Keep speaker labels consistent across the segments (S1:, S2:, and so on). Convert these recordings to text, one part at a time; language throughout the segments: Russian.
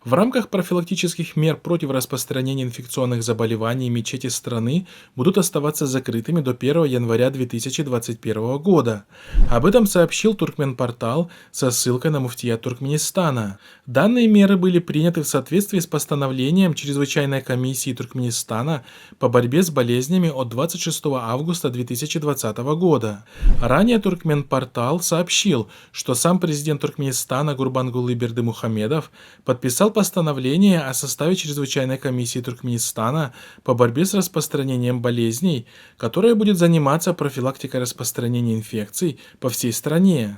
S1: В рамках профилактических мер против распространения инфекционных заболеваний мечети страны будут оставаться закрытыми до 1 января 2021 года. Об этом сообщил Туркменпортал со ссылкой на муфтият Туркменистана. Данные меры были приняты в соответствии с постановлением Чрезвычайной комиссии Туркменистана по борьбе с болезнями от 26 августа 2020 года. Ранее Туркменпортал сообщил, что сам президент Туркменистана Гурбангулы Бердымухамедов подписал постановление о составе Чрезвычайной комиссии Туркменистана по борьбе с распространением болезней, которая будет заниматься профилактикой распространения инфекций по всей стране.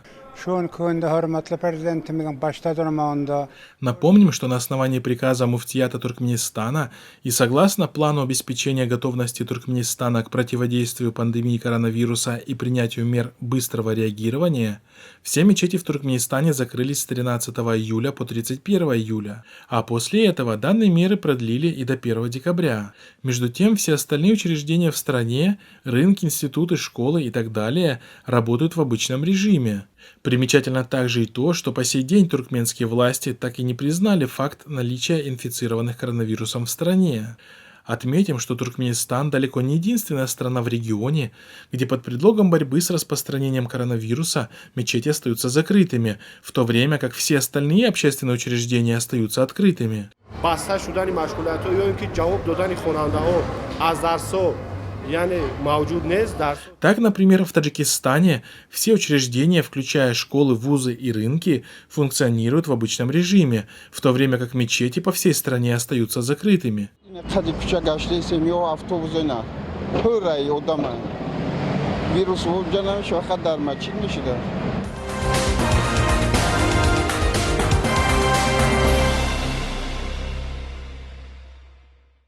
S1: Напомним, что на основании приказа муфтията Туркменистана и согласно плану обеспечения готовности Туркменистана к противодействию пандемии коронавируса и принятию мер быстрого реагирования, все мечети в Туркменистане закрылись с 13 июля по 31 июля, а после этого данные меры продлили и до 1 декабря. Между тем, все остальные учреждения в стране, рынки, институты, школы и так далее работают в обычном режиме. Примечательно также и то, что по сей день туркменские власти так и не признали факт наличия инфицированных коронавирусом в стране. Отметим, что Туркменистан далеко не единственная страна в регионе, где под предлогом борьбы с распространением коронавируса мечети остаются закрытыми, в то время как все остальные общественные учреждения остаются открытыми. Так, например, в Таджикистане все учреждения, включая школы, вузы и рынки, функционируют в обычном режиме, в то время как мечети по всей стране остаются закрытыми.